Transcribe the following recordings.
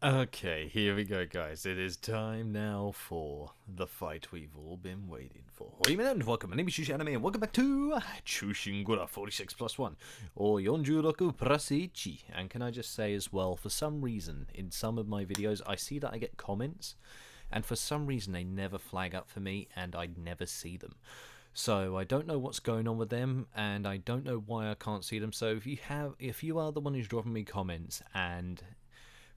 Okay, here we go, guys. It is time now for the fight we've all been waiting for. And welcome. My name is Chushi Anime, and welcome back to Chushin Gura 46 plus 1, or 46 plus 1. And can I just say as well, for some reason, in some of my videos, I see that I get comments, and for some reason they never flag up for me, and I never see them. So I don't know what's going on with them, and I don't know why I can't see them. So if you are the one who's dropping me comments, and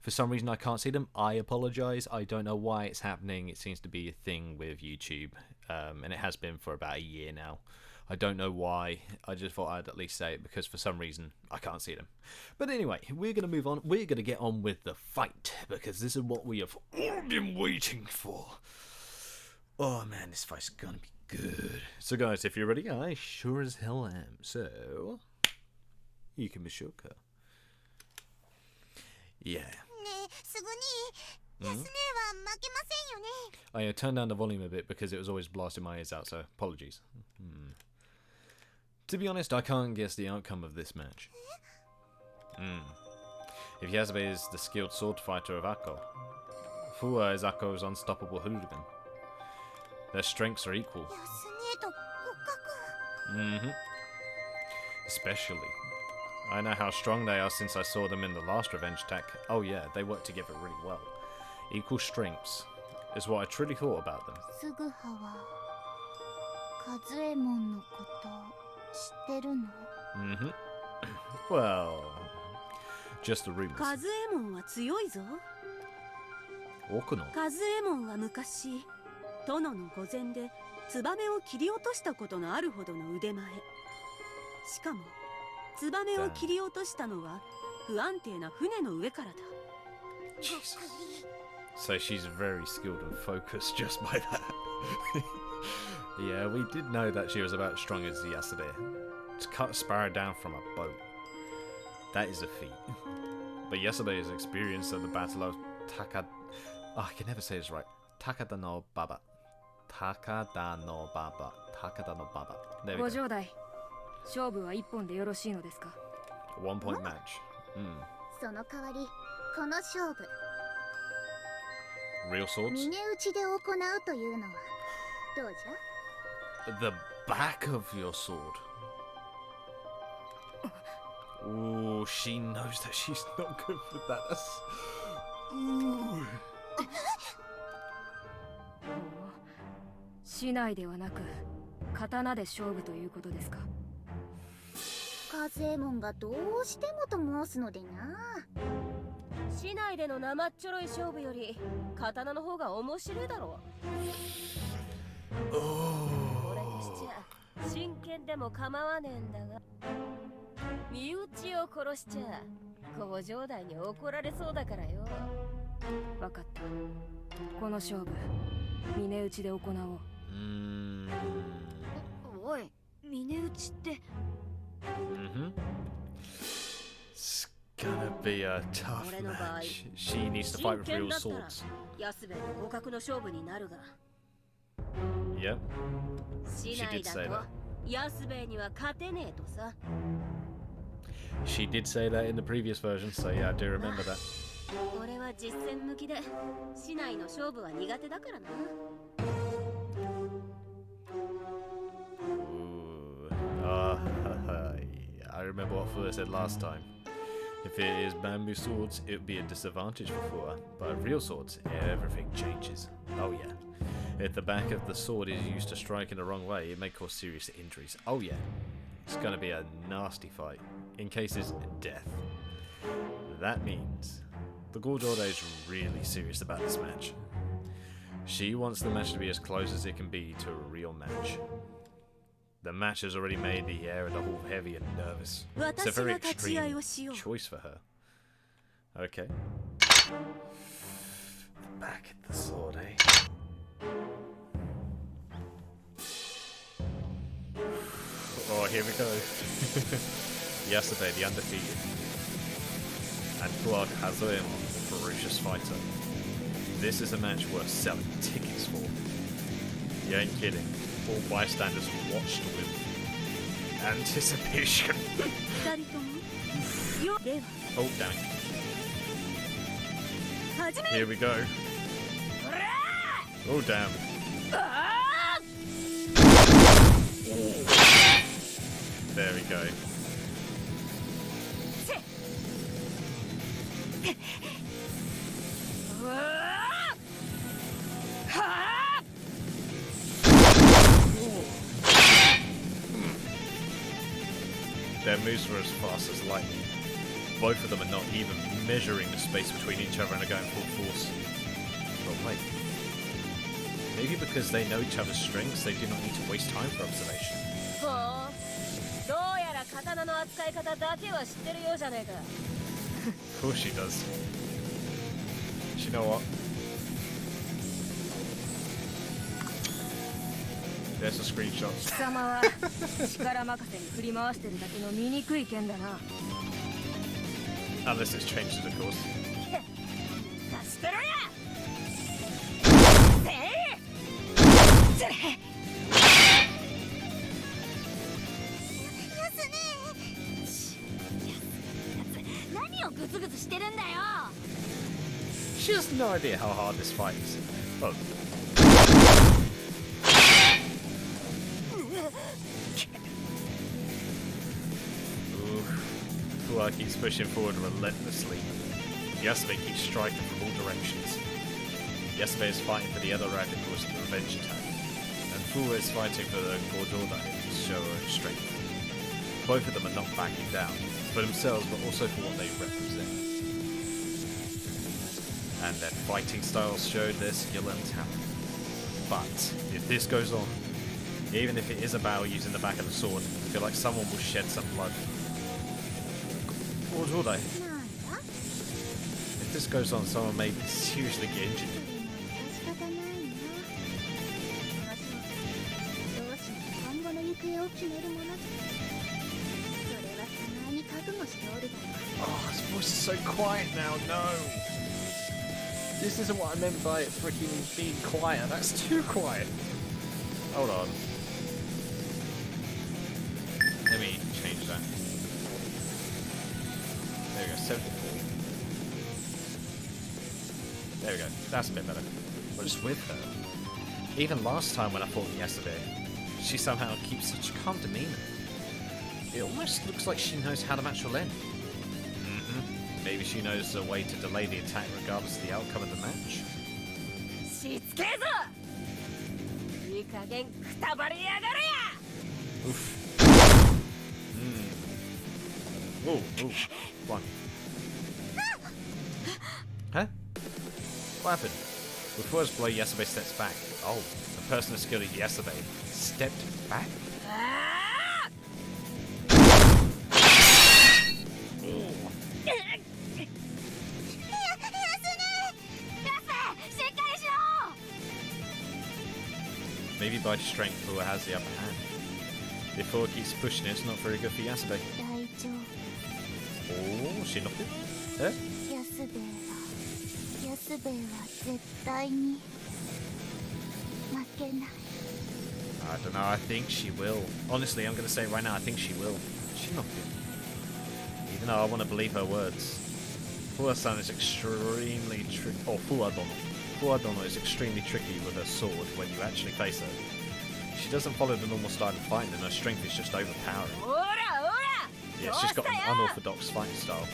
for some reason I can't see them, I apologise. I don't know why it's happening. It seems to be a thing with YouTube, and it has been for about a year now. I don't know why. I just thought I'd at least say it because for some reason I can't see them. But anyway, we're going to move on. We're going to get on with the fight because this is what we have all been waiting for. Oh man, this fight's going to be good. So guys, if you're ready, I sure as hell am. So, you can be shook. Yeah. I turned down the volume a bit because it was always blasting my ears out, so apologies. To be honest, I can't guess the outcome of this match. If Yasube is the skilled sword fighter of Akko, Fuwa is Akko's unstoppable hooligan. Their strengths are equal. Especially. I know how strong they are since I saw them in the last revenge attack. Oh yeah, they work together really well. Equal strengths is what I truly thought about them. Well, just the rumors. Okuno. カズエモンは昔、殿の御前でツバメを切り落としたことのあるほどの腕前。しかも、ツバメを切り落としたのは不安定な船の上からだ。Jesus. So she's very skilled and focused just by that. Yeah, we did know that she was about as strong as Yasube. To cut a sparrow down from a boat. That is a feat. But Yasube is experienced at the battle of Takada... Oh, I can never say this right. Takada no Baba. Takada no Baba. Takada no Baba. There we go. 勝負は一本でよろしいのですか? 1 point match. その代わりこの勝負 Real swords? 峰打ちで行うというのはどうじゃ? The back of your sword. Ooh, she knows that she's not good with that. Ooh. 市内ではなく刀で勝負ということですか? カズエモンがどうしてもと申すのでな。市内での生っちょろい勝負より刀の方が面白いだろう。俺としちゃ真剣でも構わねえんだが、身内を殺しちゃ工場代に怒られそうだからよ。わかった。この勝負、峰打ちで行おう。おい、峰打ちって。It's gonna be a tough match. She needs to fight with real swords. Yep. She did say that. She did say that in the previous version, so yeah, I do remember that. I remember what Fuwa said last time. If it is bamboo swords, it would be a disadvantage for Fuwa, but real swords, everything changes. Oh yeah. If the back of the sword is used to strike in the wrong way, it may cause serious injuries. Oh yeah. It's gonna be a nasty fight. In cases, death. That means the Goujoude is really serious about this match. She wants the match to be as close as it can be to a real match. The match has already made the air and the whole heavy and nervous. It's a very extreme choice for her. Okay. Back at the sword, eh? Oh, here we go. Yasube, the undefeated. And Fuwa Kazuemo, the ferocious fighter. This is a match worth selling tickets for. You ain't kidding. All bystanders watched with anticipation. Oh, damn it. Here we go. Oh damn. There we go. Their moves were as fast as lightning. Both of them are not even measuring the space between each other and are going full force. But wait. Maybe because they know each other's strengths, they do not need to waste time for observation. ほう、どうやら刀の扱い方だけは知ってるようじゃねえか。Of course she does. You know what? There's a screenshot. 貴様は力任せに振り回してるだけの醜い剣だな。Unless it's changed it, of course. 貸してろや。何をグツグツしてるんだよ。 She has no idea how hard this fight is. Oh. Fuwa keeps pushing forward relentlessly. Yasume keeps striking from all directions. Yasume is fighting for the other rat that caused the revenge attack, and Fuwa is fighting for the Gordoda to show her own strength. Both of them are not backing down, for themselves but also for what they represent. And their fighting styles showed their skill and talent. But if this goes on, even if it is a battle using the back of the sword, I feel like someone will shed some blood. Or will they? If this goes on, someone may seriously get injured. 今後の行方を決めるものだ。それは互いに覚悟しておるだろう。 Oh, his voice is so quiet now, no! This isn't what I meant by it freaking being quiet, that's too quiet! Hold on. Let me change that. There we go, 74. There we go, that's a bit better. What is with her? Even last time when I fought yesterday, she somehow keeps such calm demeanor. It almost looks like she knows how the match will end. Maybe she knows a way to delay the attack regardless of the outcome of the match. しつけえぞ。いい加減くたばりやがるや。 Oof. Ooh, ooh. One. Huh? What happened? Before his blow, Yasube steps back. Oh, the person as skilled as Yasube stepped back? Maybe by strength, Fuwa has the upper hand. If Fuwa keeps pushing it, it's not very good for Yasube. 大丈夫。 Oh, she knocked it? Eh? 安兵衛は絶対に負けない。 I don't know, I think she will. Honestly, I'm going to say it right now, I think she will. She knocked it. Even though I want to believe her words. Fuwa-san is extremely tricky. Oh, Fuwa-dono. Fuwa-dono is extremely tricky with her sword when you actually face her. She doesn't follow the normal style of fighting and her strength is just overpowering. おらおら。 Yeah, she's got an unorthodox fighting style.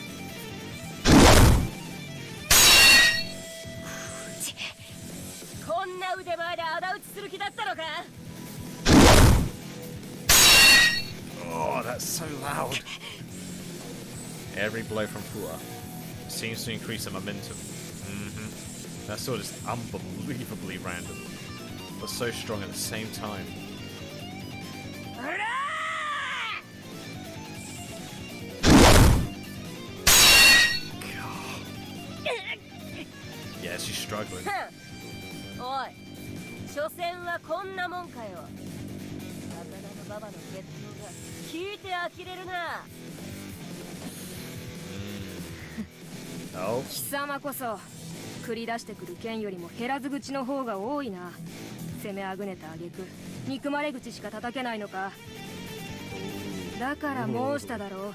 こんな腕前で仇討ちする気だったのか。 Oh, that's so loud. Every blow from Fuwa seems to increase the momentum. That sword is unbelievably random, but so strong at the same time. おら。 Yeah, she's struggling. おい、所詮はこんなもんかよ。魚のババの決闘が聞いて呆れるな。 Oh, 貴様こそ繰り出してくる剣よりも減らず口の方が多いな。攻めあぐねた挙句憎まれ口しか叩けないのか。だから申しただろう。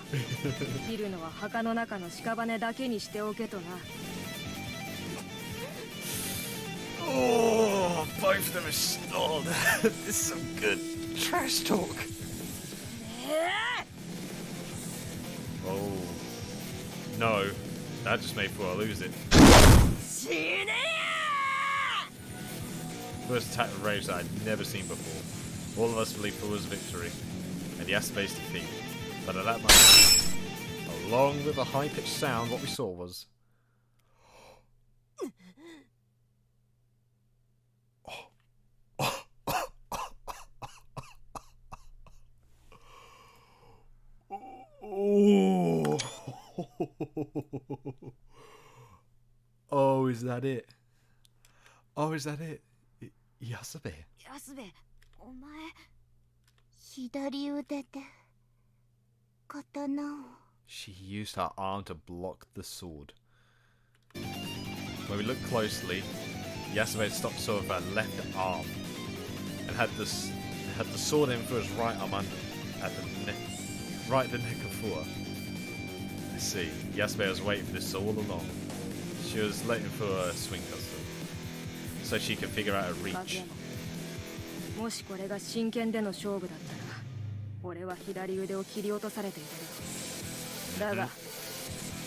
切るのは墓の中の屍だけにしておけとな。Oh, both of them are stalled. This is some good trash talk. Oh. No. That just made Fuwa lose it. First attack of rage that I'd never seen before. All of us believed Fuwa's victory and Yasabe's defeat. But at that moment, along with a high-pitched sound, what we saw was... Oh. Oh, is that it? Oh, is that it? Yasabe. 安部、お前。左腕で刀を。 She used her arm to block the sword. When we look closely, Yasabe had stopped short of her left arm and had the sword in for his right arm under, at the neck, right at the neck of Fuwa. I see. Yasabe was waiting for this all along. She was waiting for a swing custom so she could figure out a reach. もしこれが真剣での勝負だったら、俺は左腕を切り落とされていただろう。だが、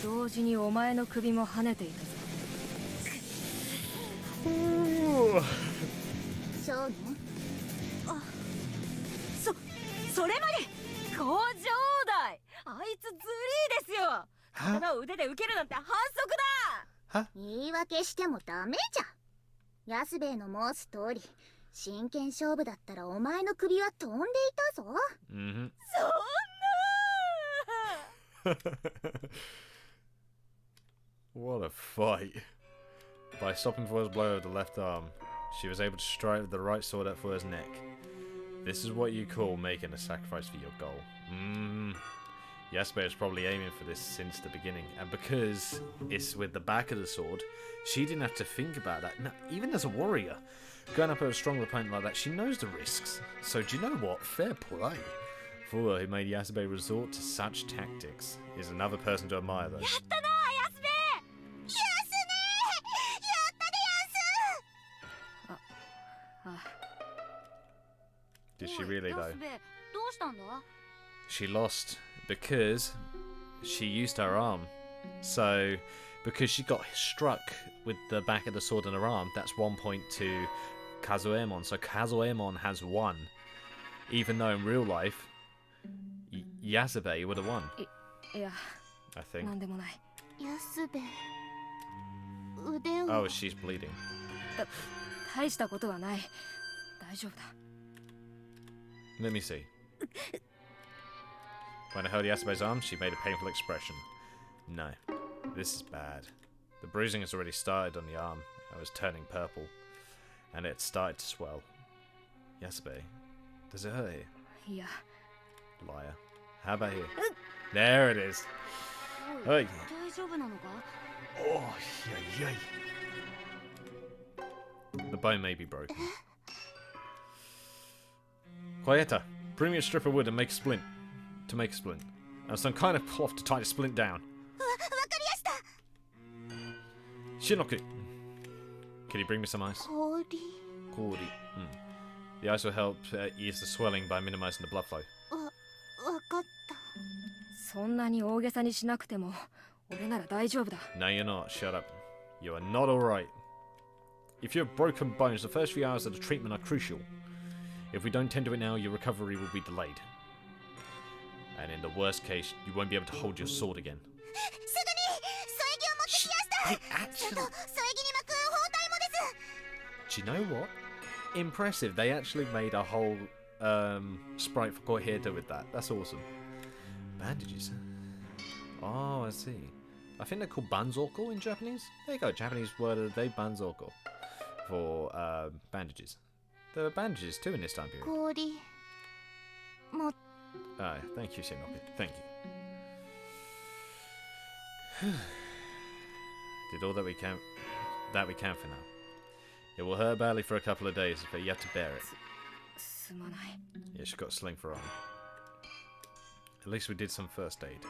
同時にお前の首も跳ねていたぞ。少年？あ、それまで工場代。あいつズリーですよ。刀を腕で受けるなんて反則だ。言い訳してもダメじゃん。安兵衛の申す通り、真剣勝負だったらお前の首は飛んでいたぞ。そんな。What a fight. By stopping Fuwa's blow with the left arm, she was able to strike with the right sword at Fuwa's neck. This is what you call making a sacrifice for your goal. Yasabe was probably aiming for this since the beginning, and because it's with the back of the sword, she didn't have to think about that. Now, even as a warrior, going up at a strong opponent like that, she knows the risks. So do you know what? Fair play. Fuwa, who made Yasabe resort to such tactics, is another person to admire though. Did she really though? She lost because she used her arm. So, because she got struck with the back of the sword in her arm, that's 1 point to Kazuemon. So Kazuemon has won. Even though in real life, Yasabe would have won. I think. Oh, she's bleeding. 大したことはない。大丈夫だ。 Let me see. When I held Yasabe's arm, she made a painful expression. No, this is bad. The bruising has already started on the arm. I was turning purple, and it started to swell. Yasabe, does it hurt here? いや。 Liar. How about here? There it is. Hey. 大丈夫なのか? Oh, yay, yay. The bone may be broken. Quieta, bring me a strip of wood and make a splint. To make a splint. And some kind of cloth to tie the splint down. Shinoku. Can you bring me some ice? Kori. The ice will help ease the swelling by minimizing the blood flow. そんなに大げさにしなくても、俺なら大丈夫だ。 No, you're not. Shut up. You are not alright. If you have broken bones, the first few hours of the treatment are crucial. If we don't tend to it now, your recovery will be delayed. And in the worst case, you won't be able to hold your sword again. Do you know what? Impressive. They actually made a whole sprite for Koiheta with that. That's awesome. Bandages. Oh, I see. I think they're called banzoko in Japanese. There you go. Japanese word of the day, banzoko. For bandages. There were bandages too in this time period. Thank you, Shinobu. Thank you. Did all that we can for now. It will hurt badly for a couple of days, but you have to bear it. すまない。 Yeah, she's got a sling for arm. At least we did some first aid.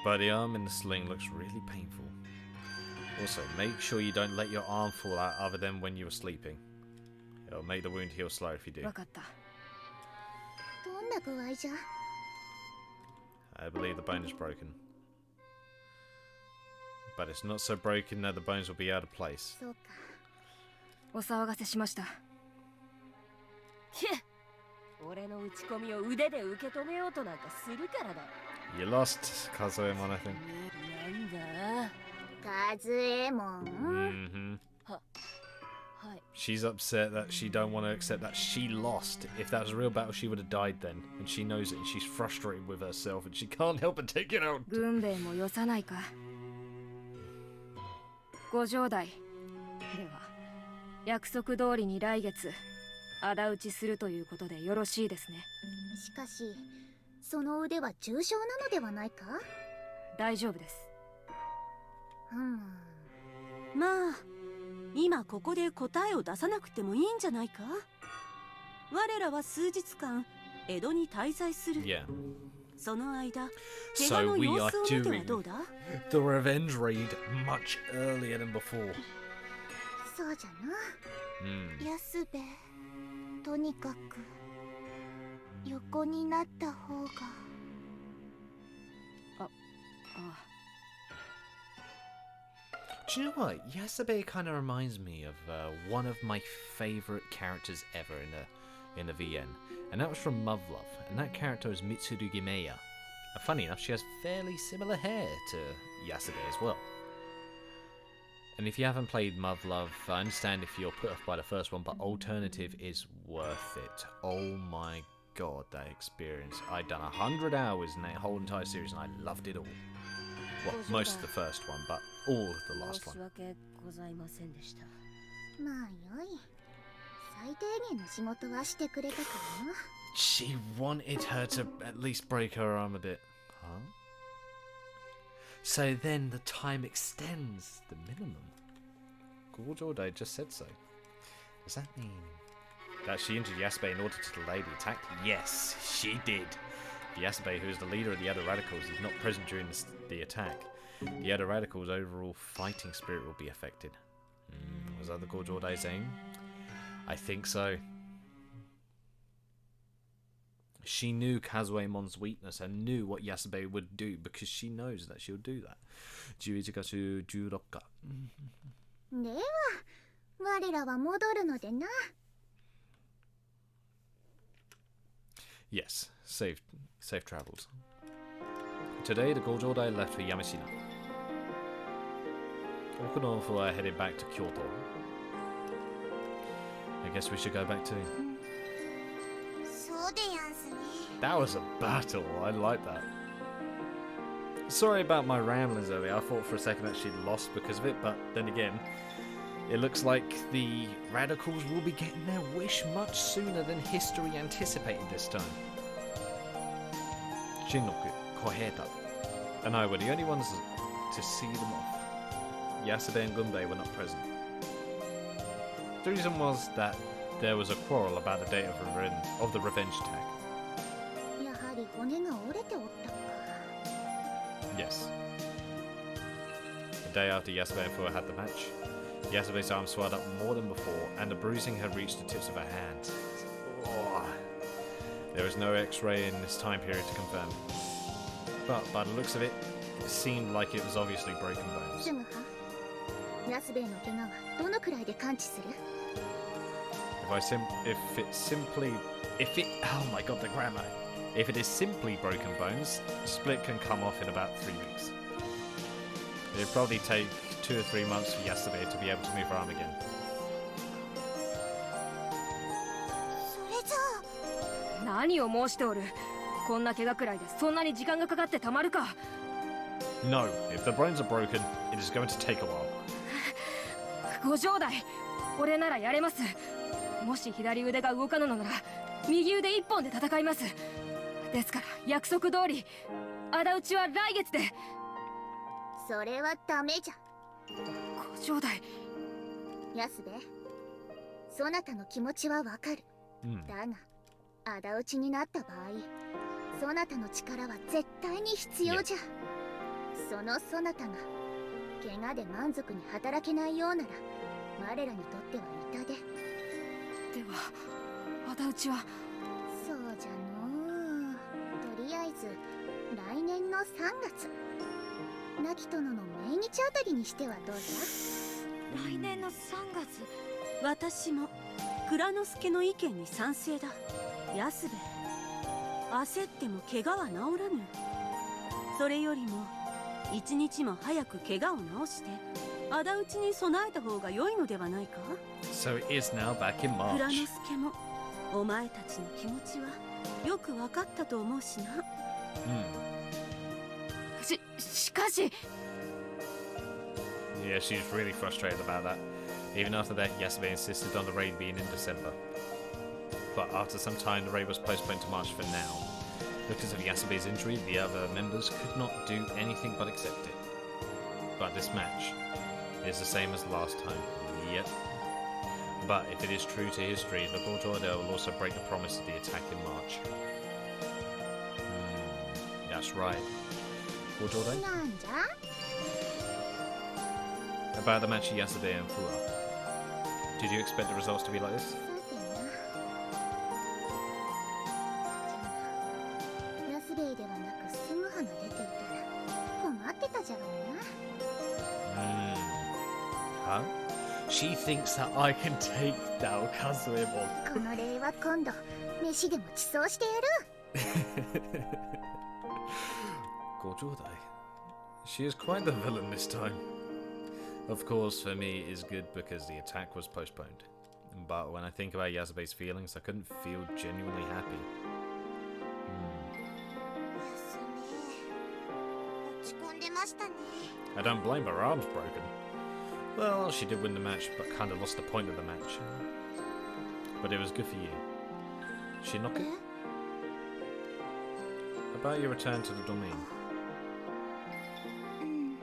But the arm in the sling looks really painful. Also, make sure you don't let your arm fall out other than when you were sleeping. It'll make the wound heal slow if you do. わかった。どんな具合じゃ？ I believe the bone is broken. But it's not so broken that the bones will be out of place. そうか。お騒がせしました。俺の打ち込みを腕で受け止めようとなんかするからだ。 You lost, Kazuemon, I think. なんだ。カズエモン。Mm-hmm. はい。 She's upset that she don't want to accept that she lost. If that was a real battle, she would have died then. And she knows it and she's frustrated with herself and she can't help but take it out. 軍兵衛もよさないか。ご城代。では、約束通りに来月、仇討ちするということでよろしいですね。しかし、その腕は重傷なのではないか？大丈夫です。まあ今ここで答えを出さなくてもいいんじゃないか。我らは数日間江戸に滞在する。Yeah. その間怪我の様子を見てはどうだ？ The revenge raid much earlier than before. そうじゃな。安部、とにかく横になった方が。あ。Do you know what? Yasube kind of reminds me of one of my favorite characters ever in the VN, and that was from Muv-Luv, and that character is Mitsuru Gimeya. And funny enough, she has fairly similar hair to Yasube as well. And if you haven't played Muv-Luv, I understand if you're put off by the first one, but Alternative is worth it. Oh my god, that experience. I'd done 100 hours in that whole entire series and I loved it all. Well, most of the first one, but all of the last 申し one. 訳ございませんでした。まあよい。最低限の仕事はしてくれたからな。She wanted her to at least break her arm a bit. Huh? So then the time extends the minimum. Gorjordai just said so. Does that mean that she injured Yasube in order to delay the attack? Yes, she did. Yasube, who is the leader of the Edo Radicals, is not present during the attack. The Edo Radicals' overall fighting spirit will be affected. Was that the Gorjordai saying? I think so. She knew Kazuemon's weakness and knew what Yasube would do because she knows that she'll do that. 11月16日。では、我らは戻るのでな。Yes, safe travels. Today, the Gorjordai left for Yamashina. Okunofu are headed back to Kyoto. I guess we should go back too. そうでやんすね。 That was a battle. I like that. Sorry about my ramblings earlier. I thought for a second that she'd lost because of it, but then again, it looks like the Radicals will be getting their wish much sooner than history anticipated this time. Shinnoku, Koheta, and I were the only ones to see them off. Yasube and Gunbei were not present. The reason was that there was a quarrel about the date of the revenge attack. やはり骨が折れておったか。 Yes. The day after Yasube and Fuwa had the match, Yasube's arm swelled up more than before, and the bruising had reached the tips of her hands. Oh. There was no X-ray in this time period to confirm. But by the looks of it, it seemed like it was obviously broken bones. すぐは。安兵衛の怪我はどのくらいで完治する？ Oh my god, the grammar. If it is simply broken bones, the split can come off in about 3 weeks. It'd probably take 2 or 3 months for Yasube to be able to move her arm again. それじゃあ。何を申しておる。こんな怪我くらいでそんなに時間がかかってたまるか。 No, if the bones are broken, it is going to take a while. ご城代、俺ならやれます。もし左腕が動かぬのなら右腕一本で戦います。ですから約束通り仇討ちは来月で。それはダメじゃ。ご城代、安兵衛、そなたの気持ちはわかる。だが仇討ちになった場合、そなたの力は絶対に必要じゃ。そのそなたが怪我で満足に働けないようなら我らにとっては痛手。では仇討ちは。そうじゃのう。とりあえず来年の3月亡き殿の命日あたりにしてはどうじ来年の3月。私も蔵之介の意見に賛成だ。安兵衛、焦っても怪我は治らぬ。それよりも一日も早く怪我を治して仇討ちに備えた方が良いのではないか。 So it is now back in 蔵 March. 之介もお前たちの気持ちはよく分かったと思うしな。しかし Yeah, she's really frustrated about that. Even after that, Yasube insisted on the raid being in December. But after some time, the raid was postponed to March for now. Because of Yasube's injury, the other members could not do anything but accept it. But this match is the same as last time. Yep. But if it is true to history, the Court Order will also break the promise of the attack in March. That's right. Court ゃ。 Order? なんじゃ。 About the match of Yasube and Fua. Did you expect the results to be like this? さてな。安兵衛ではなくスムハが出ていたら困ってたじゃろうな。 Huh? She thinks that I can take down Kazuemon. この礼は今度飯でも地層してやる。 Gorjodai. She is quite the villain this time. Of course, for me, it is good because the attack was postponed. But when I think about Yasube's feelings, I couldn't feel genuinely happy. 休み落ち込んでましたね。 I don't blame her, her arm's broken. Well, she did win the match, but kind of lost the point of the match. But it was good for you. Shinoku? え？ About your return to the domain. うん。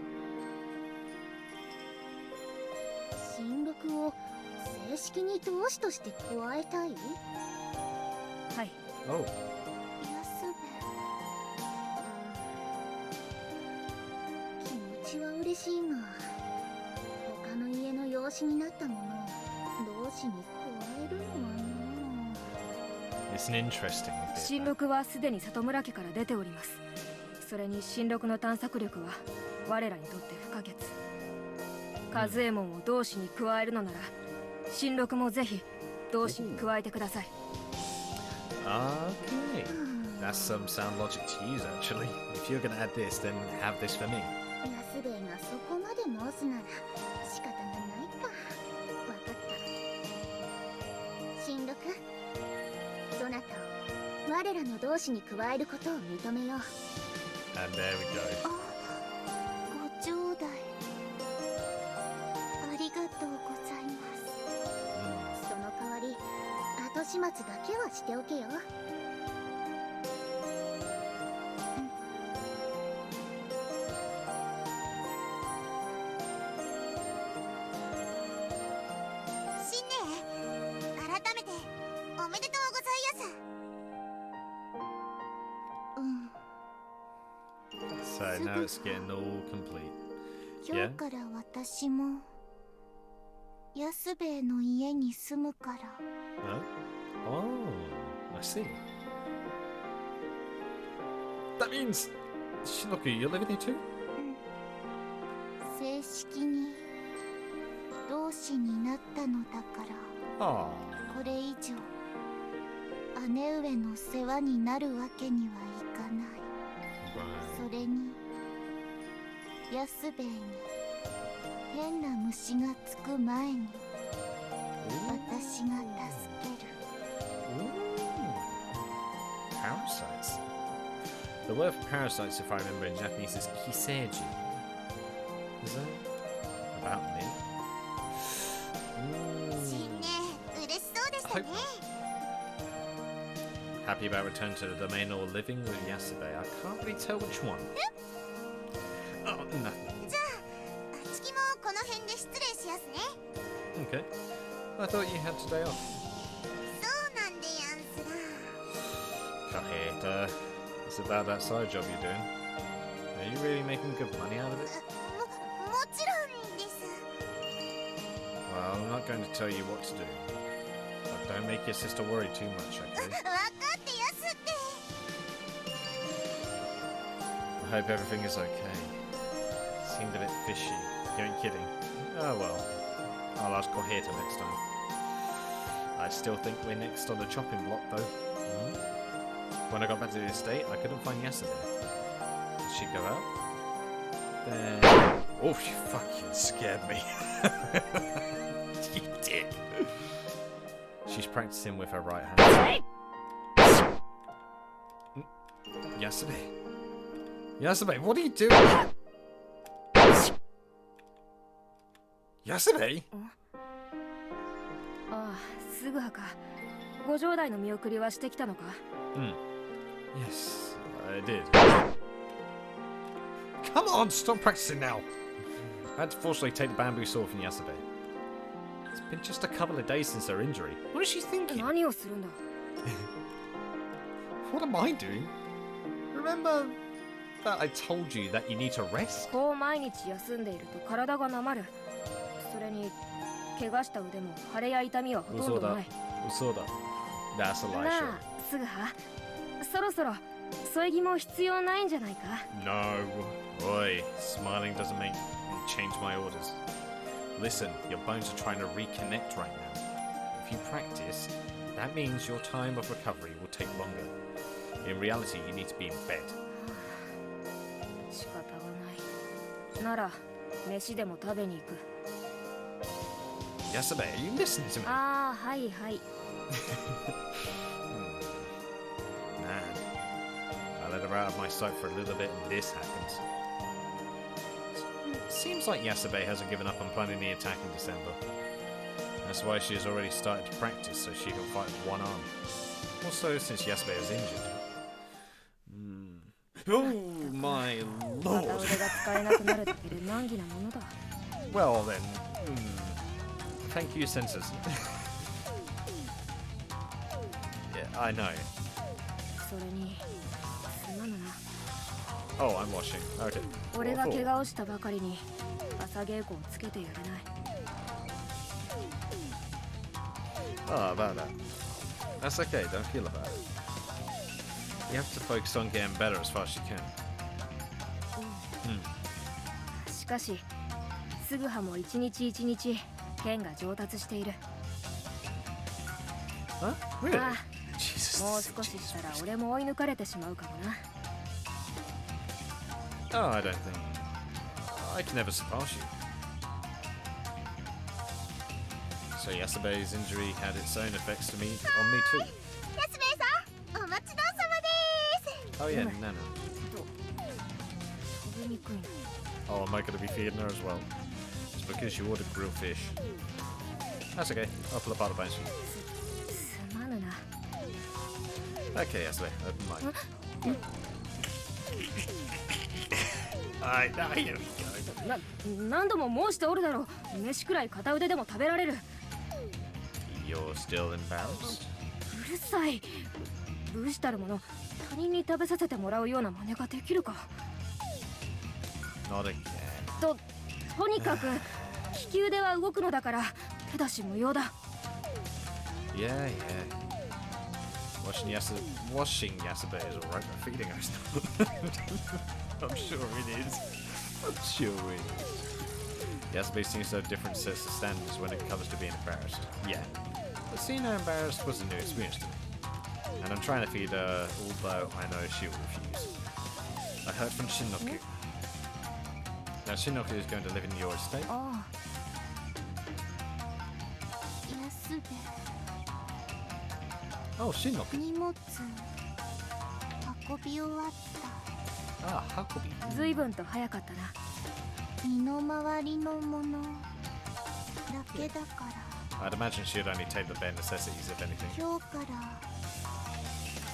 新録を正式に同志として加えたい？はい。 Oh. 安部。気持ちは嬉しいが、他の家の養子になったものを同志に加えるのはな。 It's an interesting bit. 新録はすでに里村家から出ております。それに新録の探索力は我らにとって不可欠。和右衛門を同志に加えるのなら新録もぜひ同志に加えてください。 Okay. That's some sound logic to use, actually. If you're gonna add this, then have this for me. 安兵衛がそこまで申すなら仕方がないか。わかった。新録、そなたを我らの同志に加えることを認めよう。 And there we go. ご頂戴。ありがとうございます。その代わり後始末だけはしておけよ。新年改めておめでとうございます。So now it's getting all complete. 今日から私も安兵衛の家に住むから。 Huh? Oh, I see. That means Shinoku, you're living here too? 正式に同志になったのだから Ah. これ以上姉上の世話になるわけにはいかない。 Right. それに安兵衛に変な虫がつく前に私が助ける。 Parasites. The word for parasites, if I remember in Japanese, is kiseiji. Is that about me? 新年嬉しそうでしたね。 Happy about return to the domain or living with Yasube? I can't really tell which one. Oh, nothing. じゃああちきもこの辺で失礼しやすね。 Okay. I thought you had today off. そうなんでやんすら。 Kaheta. It's about that side job you're doing. Are you really making good money out of it? もちろん not going to tell you what to do. But don't make your sister worry too much, okay? 分かってやすって。 I hope everything is okay. Seemed a bit fishy. You ain't kidding. Oh well. I'll ask Koheta next time. I still think we're next on the chopping block though. When I got back to the estate, I couldn't find Yasuda. Did she go out? Then... Oh, she fucking scared me. You did. She's practicing with her right hand. Yasuda. Yasuda, what are you doing? Yasuda? ああ、すぐはか。ご城代の見送りはしてきたのか？ Yes, I did. Come on, stop practicing now. I had to forcibly take the bamboo sword from Yasuda. It's been just a couple of days since her injury. What is she thinking? 何をするんだ？ What am I doing? Remember that I told you that you need to rest? こう毎日休んでいると体がなまる。それに怪我した腕も腫れや痛みはほとんどない。嘘だ。That's a lie, な sure. あ、すぐは。そろそろ添い木も必要ないんじゃないか？ No. Oi, smiling doesn't make me change my orders. Listen, your bones are trying to reconnect right now. If you practice, that means your time of recovery will take longer. In reality, you need to be in bed. 仕方がない。なら飯でも食べに行く。 Yasuda, are you listening to me? ああ、はいはい。 Man, I let her out of my sight for a little bit and this happens. Seems like Yasuda hasn't given up on planning the attack in December. That's why she has already started to practice so she can fight with one arm. Also, since Yasuda is injured. Oh my 片 lord! 腕が使えなくなるだけで難儀なものだ。 Well then, thank you, sensors. Yeah, I know. それにすまぬな。 Oh, I'm washing. Okay. 俺が怪我をしたばかりに朝稽古をつけてやれない。 Oh, about that. That's okay, don't feel about it. You have to focus on getting better as fast as you can. しかし、すぐはも一日一日剣が上達している。 Huh? Really? ああ、 Jesus. もう少ししたら俺も追い抜かれてしまうかもな。 Oh, I don't think... I can never surpass you. So Yasube's injury had its own effects on me too. やすべさん、お待ちどうさまです。 Oh yeah, Nana. 飛びにくいな。 Oh, am I going to be feeding her as well? It's because you ordered grilled fish. That's okay. I'll pull apart the bones for you. すまぬな。 Okay, Yasube, open mine. Alright, now here we go. 何度も申しておるだろう。飯くらい片腕でも食べられる。 You're still embarrassed? うるさい。武士たるもの、他人に食べさせてもらうような真似ができるか。 Not again. とにかく利き腕は動くのだから手出し無用だ。 Yeah, yeah. Washing Yasube is alright, but feeding her is not. I'm sure it is. I'm sure it is. Yasube seems to have different sets of standards when it comes to being embarrassed. Yeah. But seeing her embarrassed was a new experience to me. And I'm trying to feed her, although I know she will refuse. I heard from Shinoku. Now Shinoku is going to live in your estate. ああ、やすべ、 Oh, Shinoku. 荷物運び終わった。 Ah, Hakobi. ずいぶんと早かったな。身の回りのものだけだから。 I'd imagine she'd only take the bare necessities, if anything. 今日から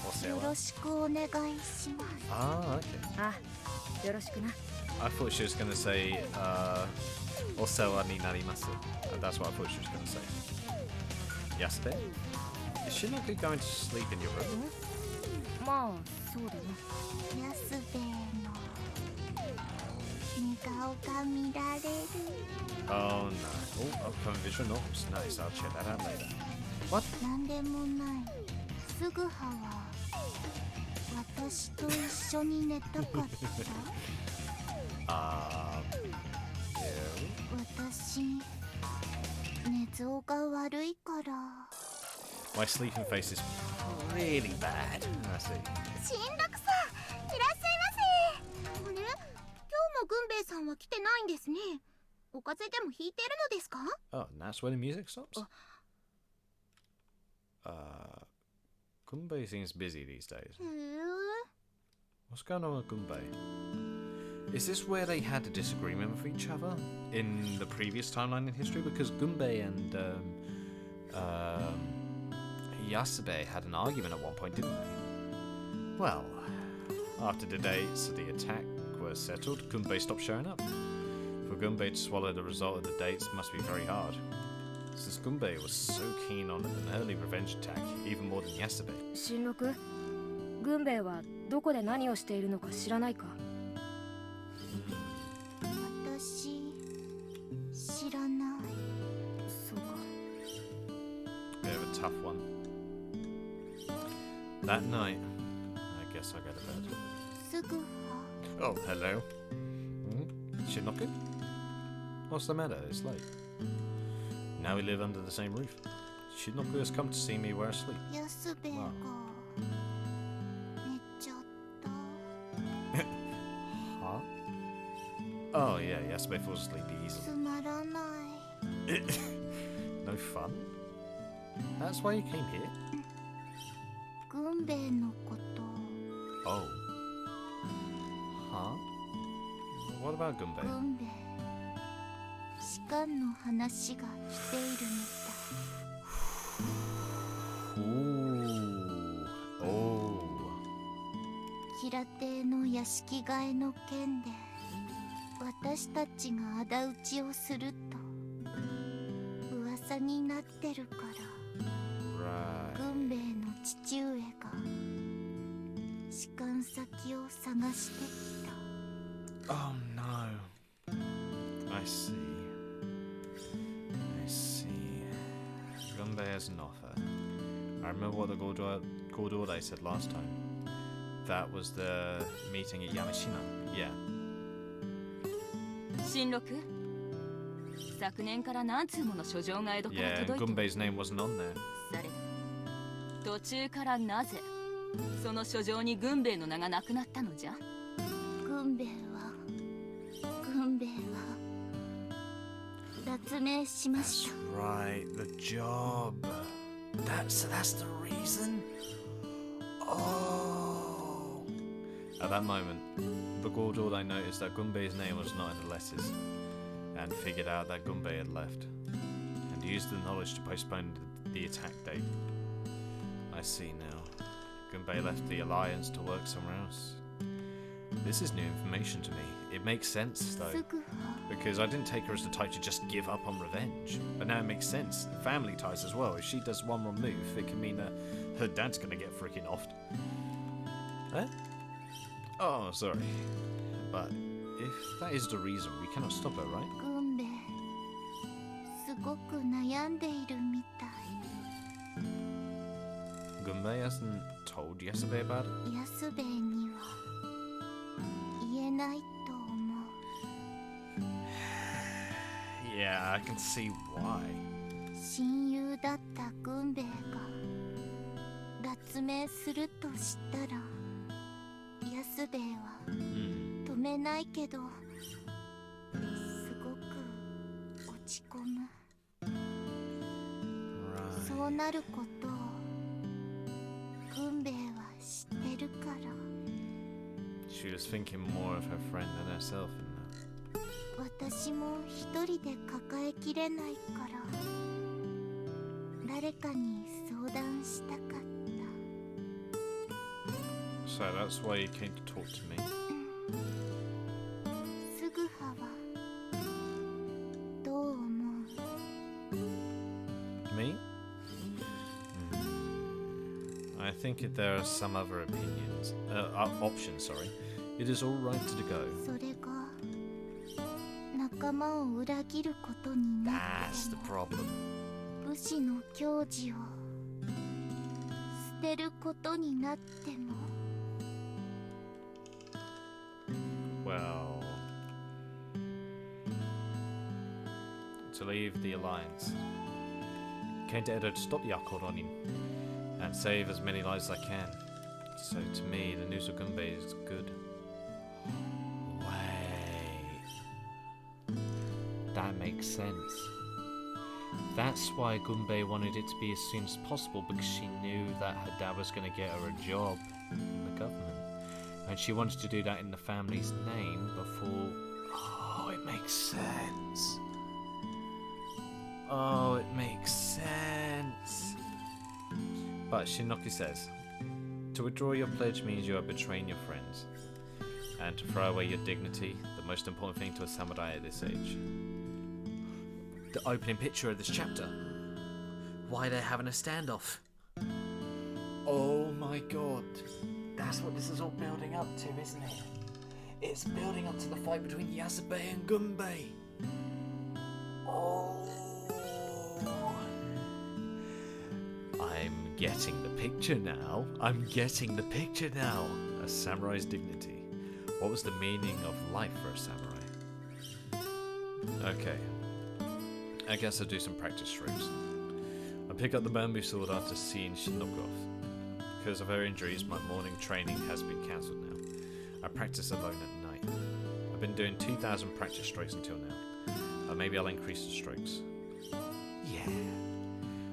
What's よ the ろ other? しくお願いします。 Ah, okay. あ、よろしくな。 I thought she was going to say, Osewa ni narimasu. That's what I thought she was going to say. Yasude? Is Shinoku going to sleep in your room? まあ、そうだな。やすべの寝顔が見られる。 Oh no. Oh, upcoming visual novels. Nice, I'll check that out later. What? なんでもない。すぐはは私と一緒に寝たかった。 Yeah. 私寝相が悪いから。 My sleeping face is really bad. I see. 新六さん、いらっしゃいませ。あれ、今日も軍兵衛さんは来てないんですね。お風邪でもひいてるのですか？ Oh, and that's where the music stops? Gunbei seems busy these days. へえ。 What's going on with Gunbei? Is this where they had a disagreement with each other in the previous timeline in history? Because Gunbei and Yasube had an argument at one point, didn't they? Well, after the dates of the attack were settled, Gunbei stopped showing up. For Gunbei to swallow the result of the dates must be very hard, since Gunbei was so keen on an early revenge attack, even more than Yasube. 新六、軍兵衛はどこで何をしているのか知らないか？私知らない。そうか。 Bit of a tough one. That night, I guess I go to bed. すぐは Oh, hello. Shinoku? What's the matter? It's late. Now we live under the same roof. Shinoku has come to see me where I sleep. 安兵衛が寝ちゃった。 Huh? Oh, yeah, Yasube falls asleep つ easily. まらない。 No fun? That's why you came here? 軍兵衛のこと。 Oh. Huh? What about Gunbei? 軍兵衛士官の話が来ているみたい。 Ooh. Oh. 平邸の屋敷替えの件で私たちが仇討ちをすると噂になってるから Right. 軍兵衛の父上が士官先を探してきた。 Oh no. I see. I see. Gunbei has an offer. I remember what the Gordordai said last time. That was the meeting at Yamashina. Yeah. 新六、昨年から何通もの書状が江戸から Yeah, and 届いて Gunbei's name wasn't on there. され途中からなぜその書状に軍兵衛の名がなくなったのじゃ？軍兵衛は脱命しまし That's た。 right, the job. That's the reason. Oh. At that moment, the Gordordai noticed that Gunbei's name was not in the letters, and figured out that Gunbei had left, and used the knowledge to postpone the attack date. I see now. Gunbei left the Alliance to work somewhere else. This is new information to me. It makes sense, す though. ぐは Because I didn't take her as the type to just give up on revenge. But now it makes sense. Family ties as well. If she does one wrong move, it can mean that her dad's gonna get freaking offed. Eh? Oh, sorry. But if that is the reason, we cannot stop her, right? 軍兵衛すごく悩んでいるみたい。 Gunbei hasn't told Yasube about it? 安兵衛には言えないと思う。 Yeah, I can see why. 親友だった軍兵衛が脱命すると知ったら安兵衛は Hmm. 止めないけどすごく落ち込む。 Right. そうなることを軍兵衛は知ってるから。 She was thinking more of her friend than herself in that. 私も一人で抱えきれないから誰かに相談したかった。 So that's why you came to talk to me. すぐははどう思う？ Me? I think if there are some other opinions, options, sorry. It is all right to go. それが仲間を裏切ることになっ That's て the も problem. 武士の矜持を捨てることになっても Well, to leave the alliance, came to Edo to stop the Akko Ronin and save as many lives as I can. So to me, the news of Gunbei is good. Wait, that makes sense. That's why Gunbei wanted it to be as soon as possible, because she knew that her dad was going to get her a job in the government. And she wanted to do that in the family's name before... Oh, it makes sense. Oh, it makes sense. But Shinoki says, to withdraw your pledge means you are betraying your friends. And to throw away your dignity, the most important thing to a samurai at this age. The opening picture of this chapter. Why they're having a standoff. Oh my god. That's what this is all building up to, isn't it? It's building up to the fight between Yasube and Gunbei. Oh. I'm getting the picture now. I'm getting the picture now. A samurai's dignity. What was the meaning of life for a samurai? Okay. I guess I'll do some practice strokes. I pick up the bamboo sword after seeing Shinoku off. Because of her injuries, my morning training has been cancelled now. I practice alone at night. I've been doing 2,000 practice strokes until now. But maybe I'll increase the strokes. Yeah.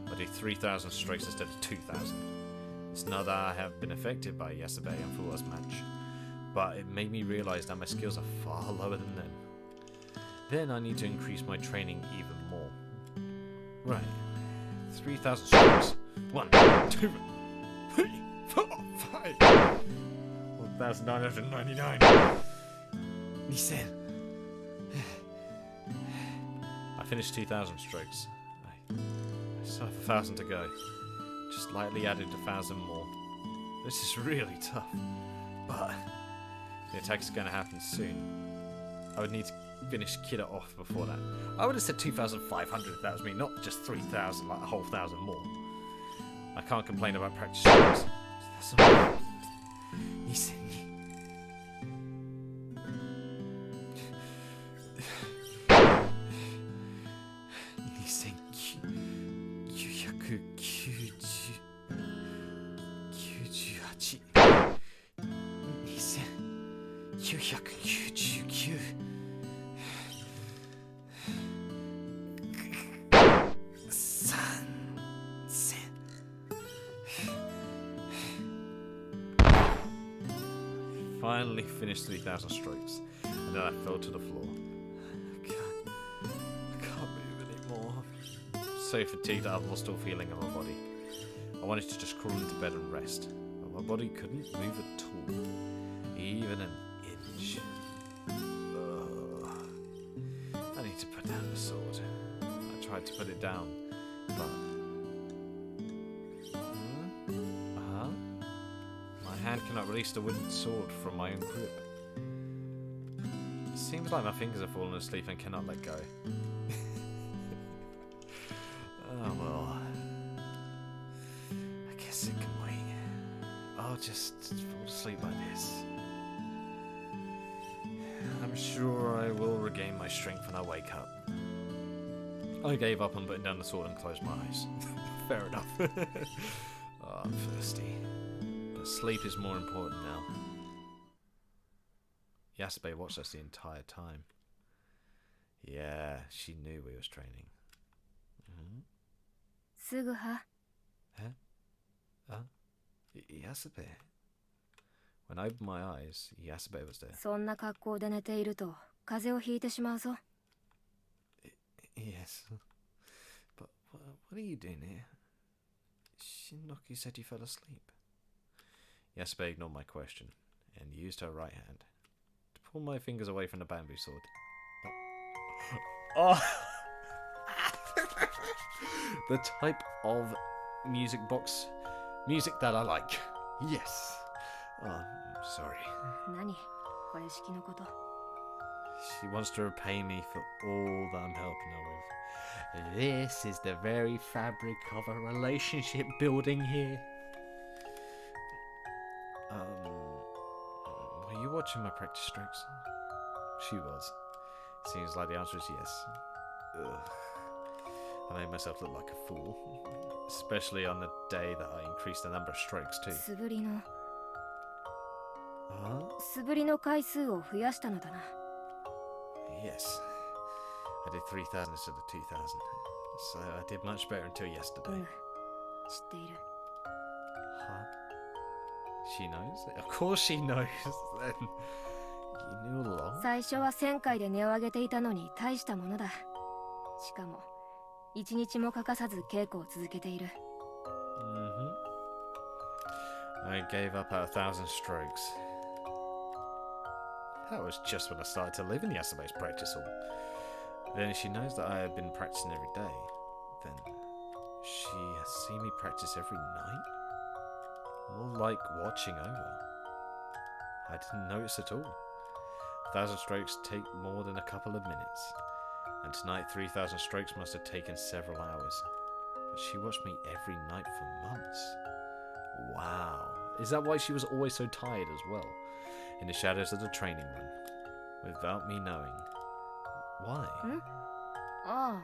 I'll do 3,000 strokes instead of 2,000. It's not that I have been affected by Yasube and Fuwa's match, but it made me realise that my skills are far lower than them. Then I need to increase my training even more. Right. 3,000 strokes. 1, 2, 3, 4, 5. 1,999. Nisen. I finished 2,000 strokes. I still have 1,000 to go. Just lightly added 1,000 more. This is really tough. But the attack is going to happen soon. I would need to finish Kida off before that. I would have said 2,500 if that was me, not just 3,000, like a whole 1,000 more. I can't complain about practice strokes. That's all. Nisen. 2,999 Finally finished 3,000 strokes, and then I fell to the floor. I can't move anymore. So fatigued that I've lost all feeling of my body. I wanted to just crawl into bed and rest, but my body couldn't move at all, even an inch. Ugh. I need to put down the sword. I tried to put it down, but... My hand cannot release the wooden sword from my own grip. It seems like my fingers have fallen asleep and cannot let go. Oh well. I guess it can wait. I'll just fall asleep like this. I'm sure I will regain my strength when I wake up. I gave up on putting down the sword and closed my eyes. Fair enough. Oh, I'm thirsty. But sleep is more important now. Yasube watched us the entire time. Yeah, she knew we was training. Suguha. Yasube. When I opened my eyes, Yasube was there. そんな格好で寝ていると風邪をひいてしまうぞ。 Yes. But what are you doing here? Shinoki said you fell asleep. Yasube ignored my question and used her right hand to pull my fingers away from the bamboo sword. Oh! The type of music box music that I like. Yes. Oh, I'm sorry. 何これ式のこと。She wants to repay me for all that I'm helping her with. This is the very fabric of a relationship building here. Were you watching my practice strokes? She was. Seems like the answer is yes. Ugh. I made myself look like a fool. Especially on the day that I increased the number of strokes too. 素振りの Huh? 素振りの回数を増やしたのだな。 Yes. I did 3,000 instead of 2,000. So I did much better until う yesterday. ん、知っている。 Huh? She knows? Of course she knows. Then you knew all along. 最初は1000回で値を上げていたのに大したものだ。しかも1日も欠かさず稽古を続けている。 I gave up at 1,000 strokes. That was just when I started to live in the Yasabe's practice hall. Then she knows that I have been practicing every day. Then she has seen me practice every night? More like watching over. I didn't notice at all. 1,000 strokes take more than a couple of minutes. And tonight 3,000 strokes must have taken several hours. But she watched me every night for months. Wow. Is that why she was always so tired as well? In the shadows of the training room. Without me knowing. Why? ああ、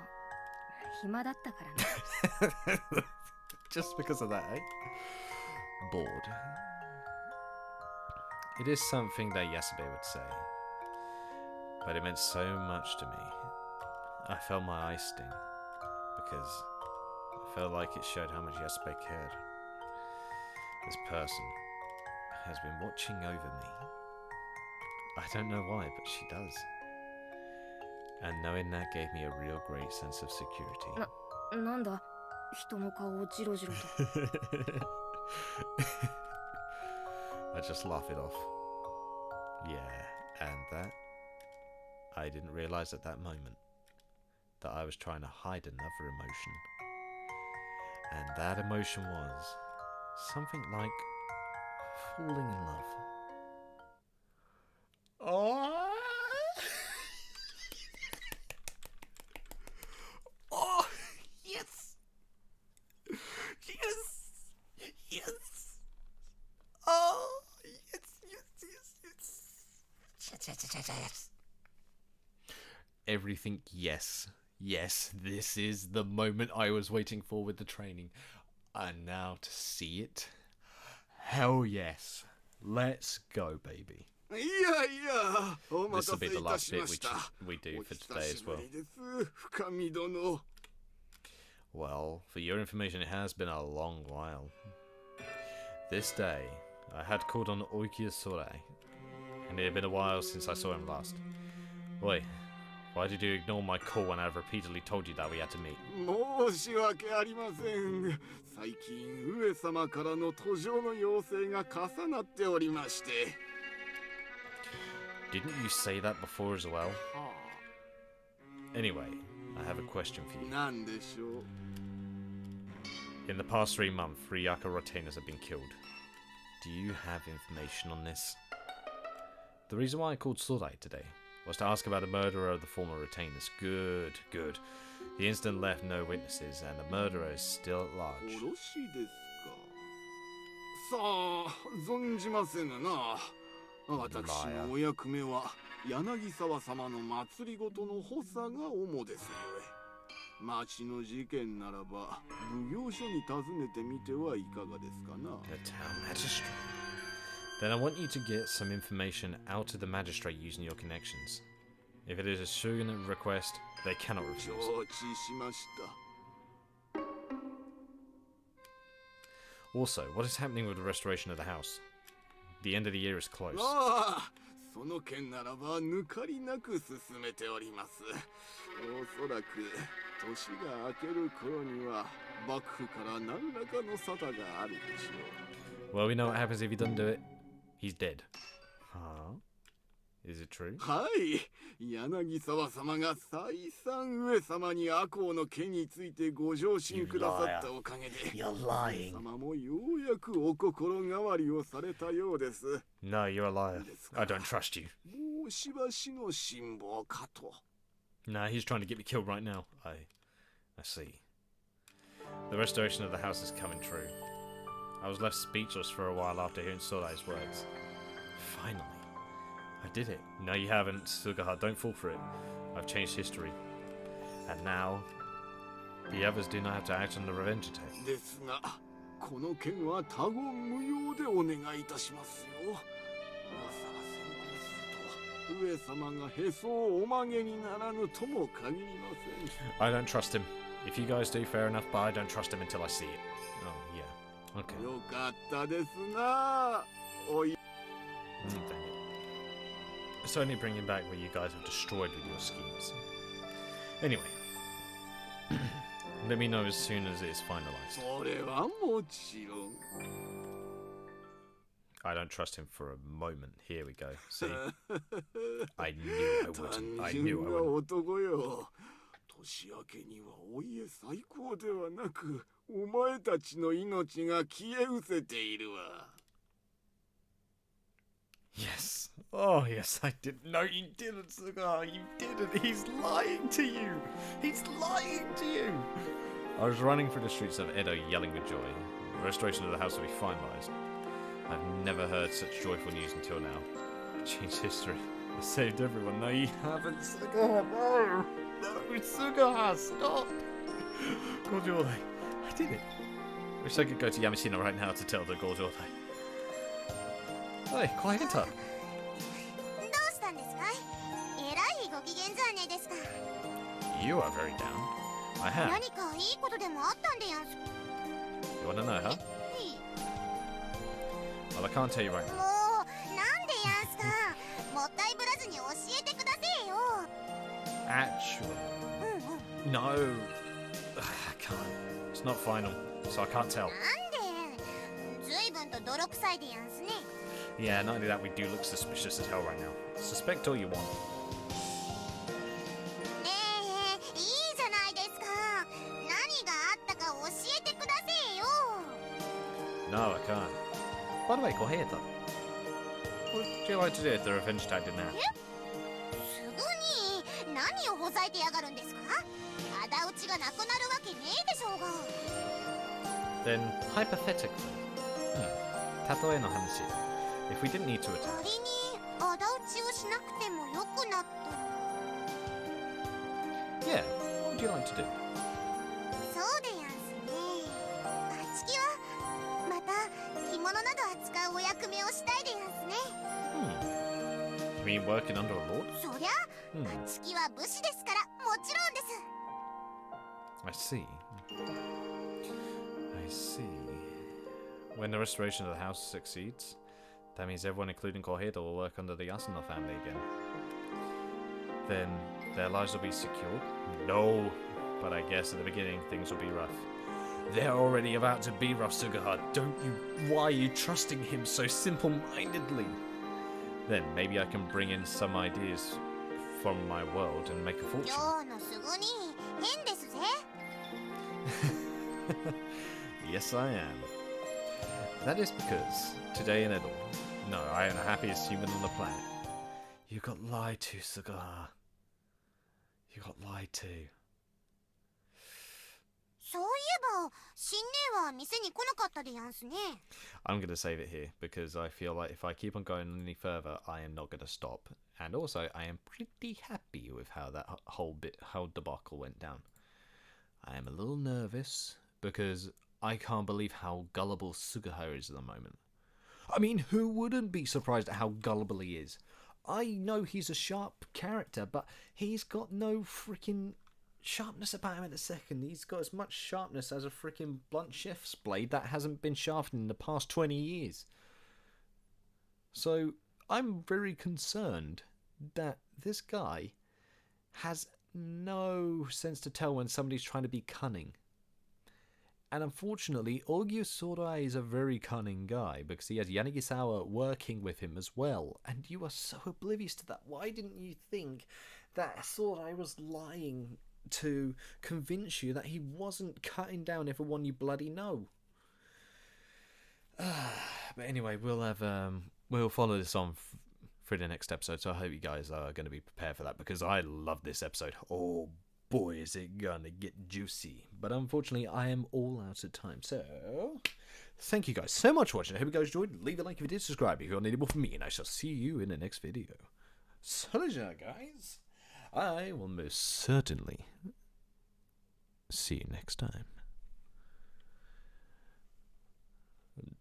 暇だったからね。Just because of that, eh? Bored. It is something that Yasabe would say. But it meant so much to me. I felt my eyes sting. Because I felt like it showed how much Yasabe cared. This person has been watching over me. I don't know why, but she does. And knowing that gave me a real great sense of security. なんだ、人の顔をジロジロと。I just laugh it off. Yeah, and that I didn't realize at that moment that I was trying to hide another emotion. And that emotion was something like falling in love. Oh! Oh, yes! Yes! Yes! Oh, yes, yes, yes, yes. Everything, yes. Yes, this is the moment I was waiting for with the training. And now to see it? Hell yes. Let's go, baby. This will be the last bit we do for today as well. Well, for your information, it has been a long while. This day, I had called on Oikiya Sorai, and it had been a while since I saw him last. Oi, why did you ignore my call when I've repeatedly told you that we had to meet? 申し訳ありません。最近上様からの途上の要請が重なっておりまして。Didn't you say that before as well? Anyway, I have a question for you. なんでしょう。 In the past 3 months, 3 Yaka retainers have been killed. Do you have information on this? The reason why I called Sodai today was to ask about the murderer of the former retainers. Good, good. The incident left no witnesses, and the murderer is still at large. 殺しですか。さあ、存じませぬな。私のお役目は柳沢様の祭りごとの補佐が主ですゆえ。町の事件ならば奉行所に尋ねてみてはいかがですかな。 The town magistrate. Then I want you to get some information out to the magistrate using your connections. If it is a shogun request, they cannot refuse. 承知しました。 Also, what is happening with the restoration of the house? The end of the year is close. ああ、その件ならば抜かりなく進めております。おそらく年が明ける頃には幕府から何らかの沙汰があるでしょう。 Well, we know what happens if he doesn't do it. He's dead. Huh? Is it true? はい、柳沢様が再三上様に赤穂の件についてご上申くださったおかげで、 You're 上 lying. 様もようやくお心変わりをされたようです。 No, you're a liar. I don't trust you. もうしばしの辛抱かと。 Nah, he's trying to get me killed right now. I see. The restoration of the house is coming true. I was left speechless for a while after hearing Sodai's words. Finally. I did it. No, you haven't, Sugaha. Don't fall for it. I've changed history. And now, the others do not have to act on the revenge attack. ですが、この件は他言無用でお願いいたしますよ。噂が先行すると、上様がへそをお曲げにならぬとも限りません。 I don't trust him. If you guys do, fair enough, but I don't trust him until I see it. Oh, yeah. Okay. よかったですな。おい。 Dang it. It's only bringing back what you guys have destroyed with your schemes. Anyway. Let me know as soon as it is finalized. それはもちろん。 I don't trust him for a moment. Here we go. See? I knew I wouldn't. I 単 knew 純 I な wouldn't. 男よ。年明けにはお家最高ではなく、お前たちの命が消え失せているわ。 Yes. Oh, yes, I did. No, you didn't, Sugar. You didn't. He's lying to you. He's lying to you. I was running through the streets of Edo yelling with joy. The restoration of the house will be finalized. I've never heard such joyful news until now. I changed history. I saved everyone. No, you haven't, Sugar. No. No, Sugar, stop. Gojo, I did it. Wish I could go to Yamashina right now to tell the Gojo. Hey, quiet. どうしたんですかい？えらいご機嫌じゃねえですか。 You are very down. I have. 何かいいことでもあったんでやんす。 You want to know, huh? はい。 Well, I can't tell you right も now. うなんでやんすか。もったいぶらずに教えてくださいよ。 Actually, うんうん。 no. I can't. It's not final, so I can't tell. なんで？ずいぶんと泥臭いでやんすね。 Yeah, not only that, we do look suspicious as hell right now. Suspect all you want. ねえ、いいじゃないですか。何があったか教えてくださいよ。 No, I can't. By the way, Koheta. What would you like to do if the revenge attack did now? すぐに何をほざいてやがるんですか？仇討ちがなくなるわけねえでしょうが。 Then, hypothetically, Tatoe no hanashi. If we didn't need to attack, 仮に仇討ちをしなくてもよくなったら。 yeah, what would you like to do? そうでやんすね。あちきはまた着物など扱うお役目をしたいでやんすね。 You mean working under a lord? そりゃ、あちきは武士ですからもちろんです。 I see. I see. When the restoration of the house succeeds, that means everyone, including Koheda, will work under the Yasuno family again. Then their lives will be secured? No, but I guess at the beginning things will be rough. They're already about to be rough, Sugaha. Don't you? Why are you trusting him so simple-mindedly? Then maybe I can bring in some ideas from my world and make a fortune. 今日のすぐに変ですぜ。 Yes, I am. That is because today in Edo, no, I am the happiest human on the planet. You got lied to, Sugaha. You got lied to. そういえば、新姉は店に来なかったでやんすね。 I'm going to save it here because I feel like if I keep on going any further, I am not going to stop. And also, I am pretty happy with how that whole debacle went down. I am a little nervous because I can't believe how gullible Sugaha is at the moment. I mean, who wouldn't be surprised at how gullible he is? I know he's a sharp character, but he's got no freaking sharpness about him in a second. He's got as much sharpness as a freaking blunt chef's blade that hasn't been sharpened in the past 20 years. So I'm very concerned that this guy has no sense to tell when somebody's trying to be cunning. And unfortunately, Ogiya Sodai is a very cunning guy because he has Yanagisawa working with him as well. And you are so oblivious to that. Why didn't you think that Sodai was lying to convince you that he wasn't cutting down everyone you bloody know? But anyway, we'll follow this on through the next episode. So I hope you guys are going to be prepared for that because I love this episode. Oh boy, is it gonna get juicy. But unfortunately, I am all out of time. So, thank you guys so much for watching. I hope you guys enjoyed. Leave a like if you did, subscribe if you want any more from me, and I shall see you in the next video. So, guys, I will most certainly see you next time.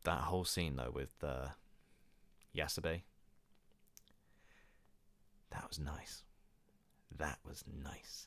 That whole scene, though, with Yasube, that was nice. That was nice.